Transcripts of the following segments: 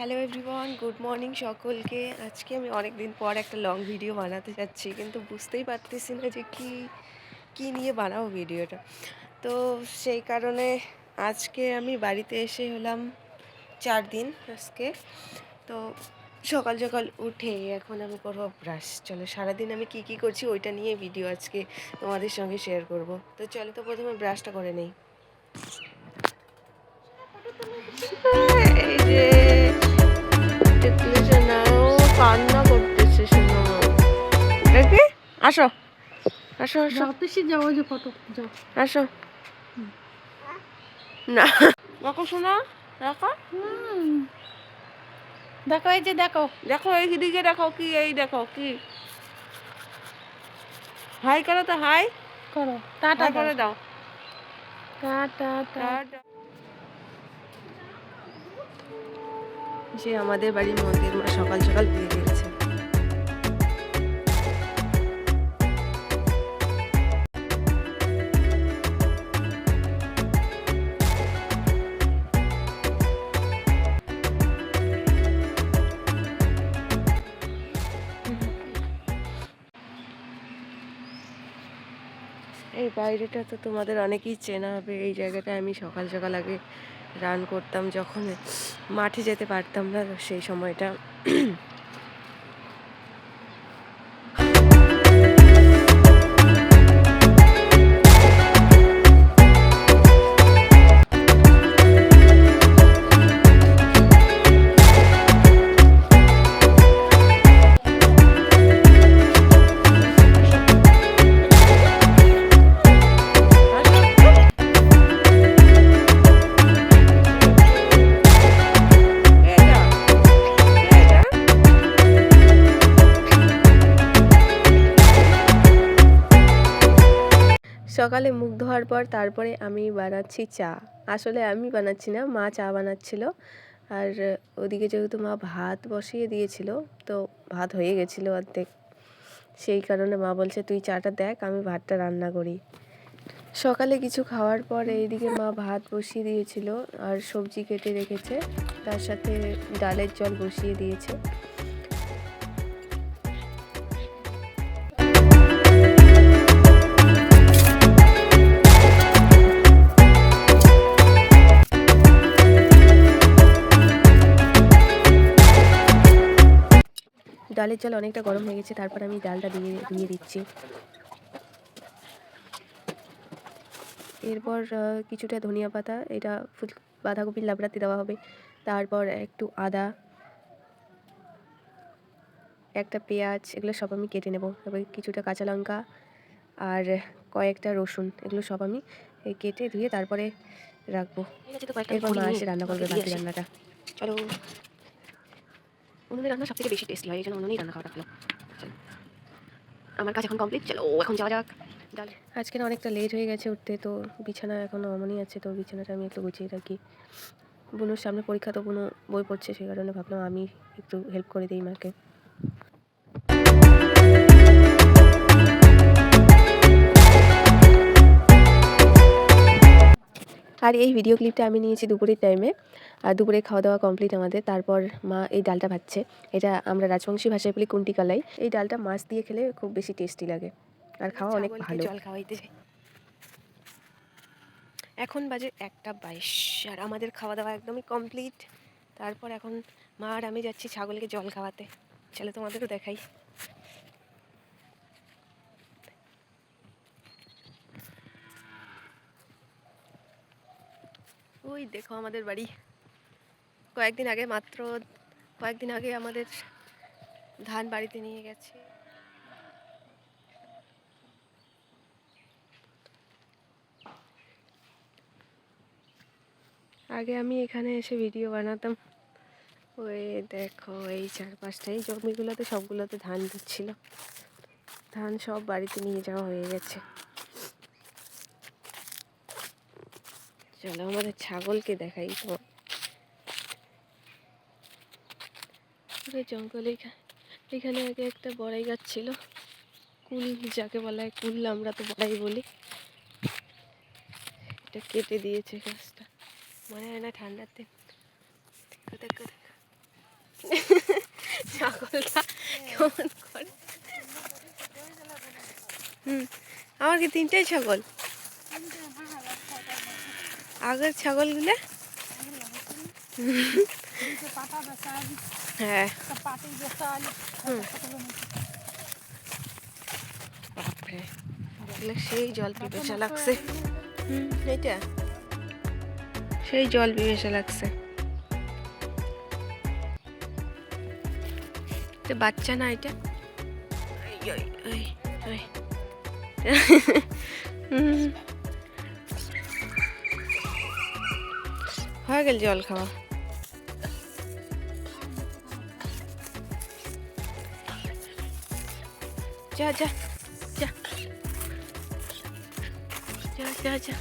Hello everyone, good morning সকলকে। আজকে আমি অনেক দিন পর একটা লং ভিডিও বানাতে যাচ্ছি, কিন্তু বুঝতেই পারতেছি না যে কি নিয়ে বানাবো ভিডিওটা। তো সেই কারণে আজকে আমি বাড়িতে এসে হলাম 4 দিন আজকে। তো সকাল সকাল উঠে এখন আমি করবো ব্রাশ। চলো সারাদিন আমি কি করছি ওইটা নিয়ে ভিডিও আজকে তোমাদের সঙ্গে শেয়ার করব। তো চলো, তো প্রথমে ব্রাশটা করে নেই। এই যে কান্না করতেছে, শোনো দেখি। আসো আসো আসো যাও যে ফটো যাও আসো না, দেখো শোনা, দেখো দেখো, এই যে দেখো দেখো এইদিকে দেখো, কি এই দেখো কি। হাই করো তো, হাই করো, টাটা করে দাও। Tata tata. যে আমাদের বাড়ির মন্দির মা সকাল সকাল পুজো দিয়েছে। এই বাইরেটা তো তোমাদের অনেকেই চেনা হবে। এই জায়গাটা আমি সকাল সকাল আগে রান করতাম, যখন মাঠে যেতে পারতাম না সেই সময়টা। সকালে মুখ ধোয়ার পর তারপরে আমি বানাচ্ছি চা। আসলে আমি বানাচ্ছি না, মা চা বানাচ্ছিল। আর ওদিকে যেহেতু মা ভাত বসিয়ে দিয়েছিল, তো ভাত হয়ে গেছিলো অর্ধেক। সেই কারণে মা বলছে তুই চাটা দেখ, আমি ভাতটা রান্না করি। সকালে কিছু খাওয়ার পর এইদিকে মা ভাত বসিয়ে দিয়েছিল আর সবজি কেটে রেখেছে, তার সাথে ডালের জল বসিয়ে দিয়েছে। ডালের জল অনেকটা গরম হয়ে গেছে, তারপর আমি ডালটা দিয়ে দিচ্ছি। এরপর কিছুটা ধনিয়া পাতা, এটা বাঁধাকপির লাবড়াতে দেওয়া হবে। তারপর একটু আদা, একটা পেঁয়াজ, এগুলো সব আমি কেটে নেব। তারপরে কিছুটা কাঁচা লঙ্কা আর কয়েকটা রসুন, এগুলো সব আমি কেটে ধুয়ে তারপরে রাখবো। এরপর মা এসে রান্না করবে বাকি রান্নাটা। চলো, উনুনের রান্না সব থেকে বেশি টেস্টি হয়, এই জন্য উনুনেই রান্না খাওয়াটা ভালো। আমার কাজ এখন কমপ্লিট, চলো এখন যাওয়া যাক। আজকে না অনেকটা লেট হয়ে গেছে উঠতে, তো বিছানা এখনও অমনই আছে, তো বিছানাটা আমি একটু গুছিয়ে রাখি। বুনুর সামনে পরীক্ষা, তো বুনু বই পড়ছে, সেই কারণে ভাবলাম আমি একটু হেল্প করে দিই মাকে। আর এই ভিডিও ক্লিপটা আমি নিয়েছি দুপুরের টাইমে, আর দুপুরে খাওয়া দাওয়া কমপ্লিট আমাদের। তারপর মা এই ডালটা ভাজছে, এটা আমরা রাজবংশী ভাষায় বলি কুন্টি কালাই। এই ডালটা মাছ দিয়ে খেলে খুব বেশি টেস্টি লাগে আর খাওয়া অনেক ভালো। জল খাওয়াইতে এখন বাজে 1:22 আর আমাদের খাওয়া দাওয়া একদমই কমপ্লিট। তারপর এখন মা আর আমি যাচ্ছি ছাগলকে জল খাওয়াতে। চলো তোমাদেরও দেখাই। ওই দেখো আমাদের বাড়ি। কয়েকদিন আগে আমাদের ধান বাড়িতে নিয়ে গেছে। আগে আমি এখানে এসে ভিডিও বানাতাম। ওই দেখো এই চারপাশটা, এই জমিগুলোতে সবগুলোতে ধান দিচ্ছিল। ধান সব বাড়িতে নিয়ে যাওয়া হয়ে গেছে। চলো আমাদের ছাগলকে দেখাই। তো জঙ্গলে এখানে আগে একটা বড়াই গাছ ছিল, কুল যাকে বলা হয়, কুল আমরা তো বড়াই বলি। এটা কেটে দিয়েছে গাছটা, মনে হয় না ঠান্ডাতে। দেখো দেখো দেখো, ছাগলটা কেমন করে। আমার কি তিনটাই ছাগল? আগের ছাগলগুলো হ্যাঁ বাপরে, এগুলো সেই জল পিপাসা লাগছে। এইটা সেই জল পিপাসা লাগছে। এটা বাচ্চা না এটা? হয়ে গেল জল খাওয়া। যা যা যা যা যা যা।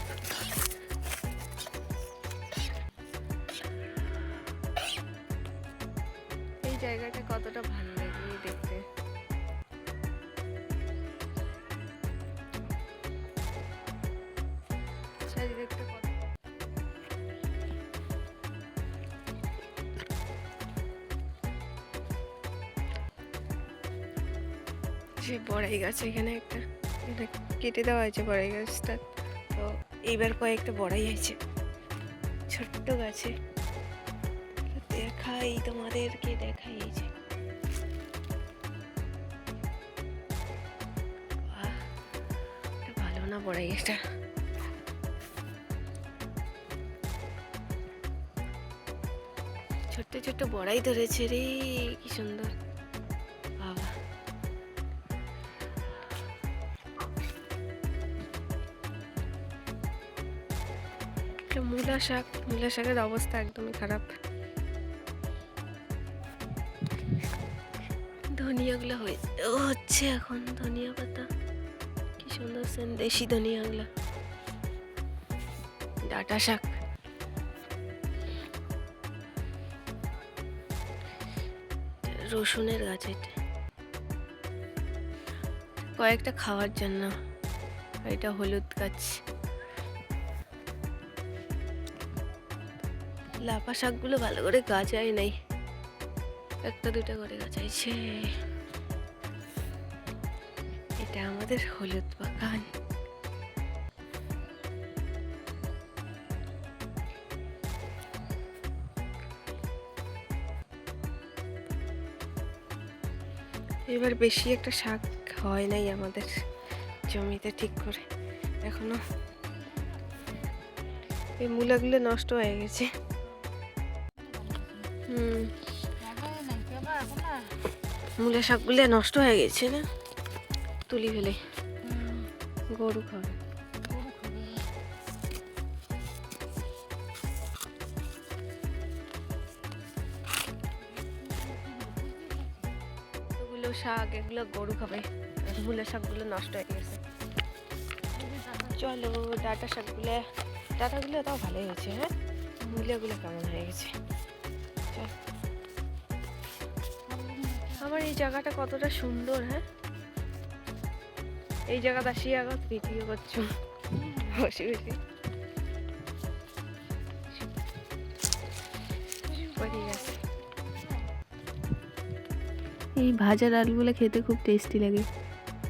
এই জায়গাটা কতটা ভালো লাগে দেখতে। চারিদিকটা কত যে বড়াই গাছ, এখানে একটা এটা কেটে দেওয়া হয়েছে বড়াই গাছটা। তো এইবার কয়েকটা বড়াই আছে ছোট্ট গাছে। দেখাই তোমাদেরকে, দেখাই এই যে ভালো না বড়াই এটা। ছোট্ট ছোট্ট বড়াই ধরেছে রে, কি সুন্দর বাবা। মূলা শাক, মূলা শাকের অবস্থা একদমই খারাপ। ধনিয়াগুলো হচ্ছে এখন, ধনিয়া পাতা কি সুন্দর সেন, দেশি ধনিয়াগুলো। ডাঁটা শাক, রসুনের গাছ, এটা কয়েকটা খাওয়ার জন্য। এটা হলুদ গাছ। লাফা শাকগুলো ভালো করে গাছাই নাই, একটা দুটা করে গাছাইছে। এটা আমাদের হলুদ বাগান। এবার বেশি একটা শাক হয় নাই আমাদের জমিতে ঠিক করে এখনো। এই মূলাগুলো নষ্ট হয়ে গেছে। মূলা শাকগুলো নষ্ট হয়ে গেছে না, তুলি ফেলে গরু খাবে। এগুলো শাক, এগুলো গরু খাবে। মূলা শাকগুলো নষ্ট হয়ে গেছে। চলো ডাঁটা শাকগুলো, ডাঁটাগুলো তাও ভালোই হয়েছে। হ্যাঁ, মূলাগুলো কেমন হয়ে গেছে। চল, আমার এই জায়গাটা কতটা সুন্দর। হ্যাঁ, এই জায়গাটা আসি আগে ভিডিও করছো বসে বসে। এই ভাজা ডালগুলো খেতে খুব টেস্টি লাগে,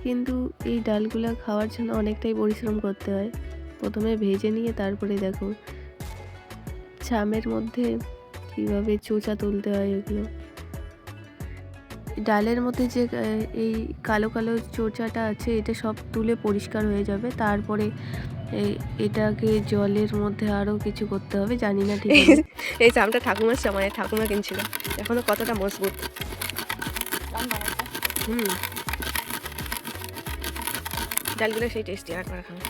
কিন্তু এই ডালগুলো খাওয়ার জন্য অনেকটাই পরিশ্রম করতে হয়। প্রথমে ভেজে নিয়ে তারপরে দেখো ছামের মধ্যে কীভাবে চোচা তুলতে হয়। এগুলো ডালের মধ্যে যে এই কালো কালো চোচাটা আছে, এটা সব তুলে পরিষ্কার হয়ে যাবে। তারপরে এটাকে জলের মধ্যে আরও কিছু করতে হবে, জানি না ঠিক আছে। এই চামটা ঠাকুমার সময় ঠাকুমা কিনছিল, এখনো কতটা মজবুত। ডালগুলো সেই টেস্টি, আর করে খাবো।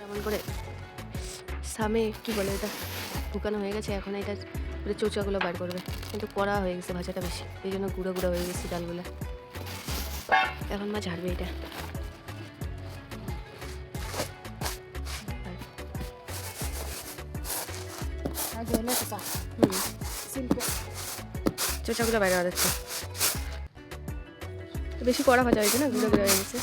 এমন করে সামে কি বলে এটা ঢুকানো হয়ে গেছে। এখন এটা চোচাগুলো বার করবে, কিন্তু কড়া হয়ে গেছে ভাজাটা বেশি, এই জন্য গুঁড়ো গুঁড়ো হয়ে গেছে ডালগুলো। এখন মা ঝাড়বে এটা। চোচাগুলো বাইরে যাচ্ছে, বেশি কড়া ভাজা হয়েছে না, গুঁড়ো গুঁড়ো হয়ে গেছে।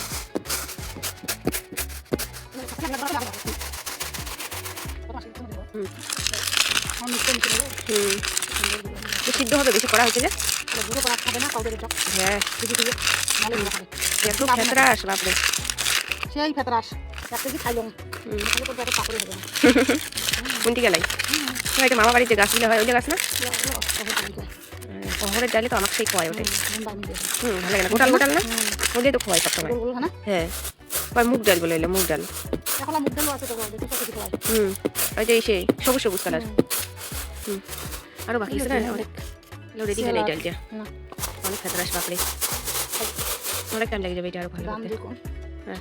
সিদ্ধ হবে, বেশি কড়া হয়েছে যে। হ্যাঁ একটু ফেতরাস বাপরে, সেই ফেতরাস একটা কি খাইলাম কোনটি গেলাই এটা মামা বাড়ির যে গাছগুলো হয়, ওই যে গাছ না অহরের ডালে তো আমাকে সেই খোয়ায় ওঠে। ভালো লাগে না, গোটাল গোটাল না, ওটাই তো খোয়াই সবসময়। হ্যাঁ আর মুগ ডাল বলে এলো, মুগ ডাল। ওই যে সেই সবুজ সবুজ কালার। আরো বাকি আছে না, অনেক রেডি হয় না এই ডালটা, অনেক ফেতরাস বাপরে, অনেক টাইম লেগে যাবে এটা আরো ভালো করতে। হ্যাঁ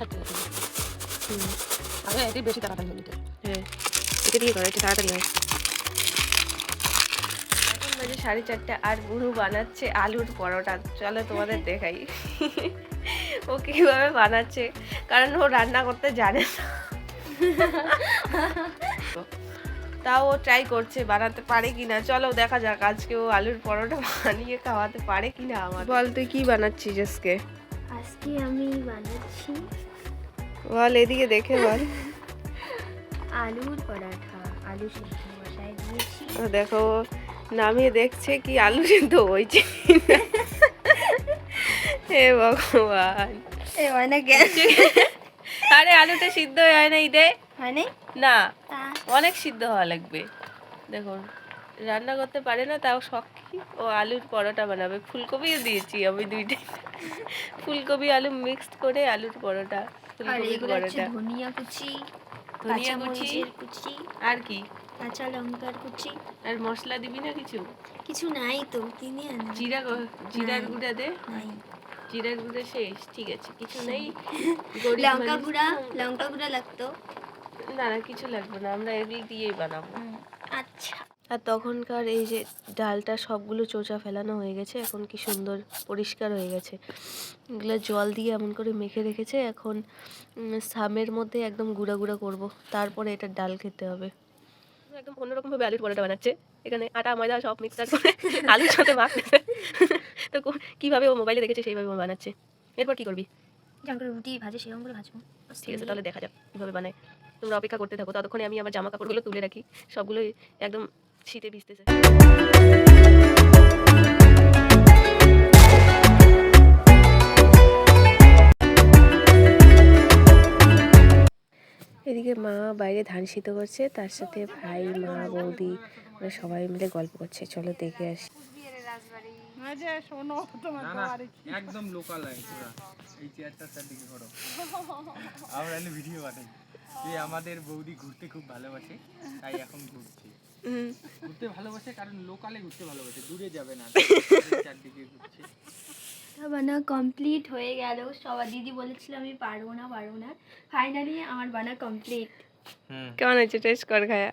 এটা দিয়ে করো, এটা তাড়াতাড়ি হয়। এখন বাজে 4:30 আর গুরু বানাচ্ছে আলুর পরোটা। চলো তোমাদের দেখাই ও কিভাবে বানাচ্ছে, কারণ ও রান্না করতে জানে না তাও ও ট্রাই করছে বানাতে পারে কিনা। চলো দেখা যাক আজকে ও আলুর পরোটা বানিয়ে খাওয়াতে পারে কিনা আমার। বল তুই কি বানাচ্ছিস আজকে? আজকে আমি বানাচ্ছি বল এদিকে দেখে বল। আলুর পরাঠা, আলু সিদ্ধ বসায় দিয়েছি। ও দেখো নামিয়ে দেখছে কি আলু সিদ্ধ হয়েছে হে ভগবান, হয় না কেন? আরে আলুটা সিদ্ধ হয় নাই দে, হয় না? না অনেক সিদ্ধ হওয়া লাগবে। দেখুন রান্না করতে পারে না, তাও শখ কি ও আলুর পরোটা বানাবে। ফুলকপিও দিয়েছি আমি দুইটা, ফুলকপি আলু মিক্সড করে আলুর পরোটা, আর ফুলকপির এগুলো হচ্ছে পরোটা। ধনিয়া কুচি, ধনিয়া কাঁচা কুচি মরিচের কুচি, আর কি? কাঁচা লঙ্কার কুচি। আর মশলা দিবি না কিছু? কিছু নাই তো, কিনে আনবো। জিরার নাই। গুঁড়া দে, নাই। জিরার গুঁড়া শেষ, ঠিক আছে কিছু নেই। লঙ্কা গুঁড়া, লঙ্কা গুঁড়া লাগতো। না না কিছু লাগবে না, আমরা এগুলি দিয়েই বানাবো। আচ্ছা আর তখনকার এই যে ডালটা সবগুলো চোচা ফেলানো হয়ে গেছে, এখন কি সুন্দর পরিষ্কার হয়ে গেছে। এগুলো জল দিয়ে এমন করে মেখে রেখেছে, এখন সামের মধ্যে একদম গুঁড়া গুঁড়া করবো, তারপরে এটা ডাল খেতে হবে। একদম অন্যরকম ভাবে আলুর পরোটা বানাচ্ছে, এখানে আটা ময়দা সব মিক্সার করে আলুর সাথে মাখতেছে তো কিভাবে ও মোবাইলে দেখেছে সেইভাবে ও বানাচ্ছে। এরপর কি করবি? যেমন করে রুটি ভাজে সেরকম করে ভাজবো। ঠিক আছে তাহলে দেখা যাক কিভাবে বানায়, তোমরা অপেক্ষা করতে থাকো। ততক্ষণে আমি আমার জামা কাপড়গুলো তুলে রাখি, সবগুলোই একদম শীতে ভিজতেছে। এদিকে মা বাইরে ধান সিদ্ধ করছে, তার সাথে ভাই মা বৌদি ওরা সবাই মিলে গল্প করছে। চলো দেখে আসি। একদম লোকাল এই চেয়ারটার চারদিকে ঘোরো, আমরা ভিডিও বানাই। আমাদের বৌদি ঘুরতে খুব ভালোবাসে, তাই এখন ঘুরছে। ঘুরতে ভালোবাসে কারণ লোকালে ঘুরতে ভালোবাসে, দূরে যাবে না, চারদিকে ঘুরছে। বানা কমপ্লিট হয়ে গেল। সবার দিদি বলেছিল আমি পারবো না, ফাইনালি আমার বানা কমপ্লিট। কেমন হয়েছে? টেস্ট কর খায়া।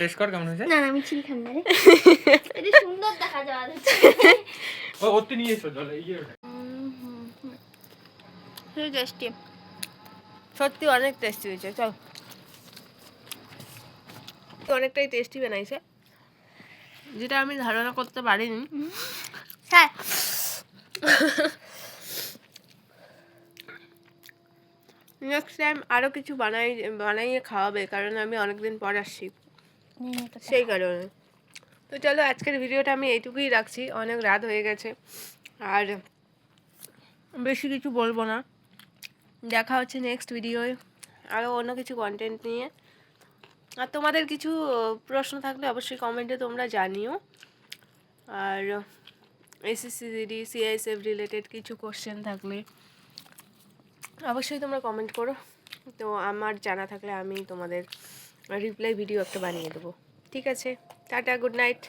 টেস্ট কর কেমন হয়েছে। না আমি চিনি খান না রে, এটা সুন্দর দেখা যাচ্ছে। ও ওতে নিয়ে এসো জলে টেস্টি, সত্যি অনেক টেস্টি হয়েছে। চল অনেকটাই টেস্টি বানাইছে, যেটা আমি ধারণা করতে পারিনি। হ্যাঁ নেক্সট টাইম আরও কিছু বানাইয়ে খাওয়াবে, কারণ আমি অনেকদিন পর আসছি সেই কারণে। তো চলো আজকের ভিডিওটা আমি এইটুকুই রাখছি, অনেক রাত হয়ে গেছে আর বেশি কিছু বলবো না। দেখা হচ্ছে নেক্সট ভিডিওয় আরও অন্য কিছু কন্টেন্ট নিয়ে। আর তোমাদের কিছু প্রশ্ন থাকলে অবশ্যই কমেন্টে তোমরা জানিও। আর এসএসসি জিডি সিআইএসএফ রিলেটেড কিছু কোশ্চেন থাকলে অবশ্যই তোমরা কমেন্ট করো, তো আমার জানা থাকলে আমি তোমাদের রিপ্লাই ভিডিও একটা বানিয়ে দেবো। ঠিক আছে, টাটা, গুড নাইট।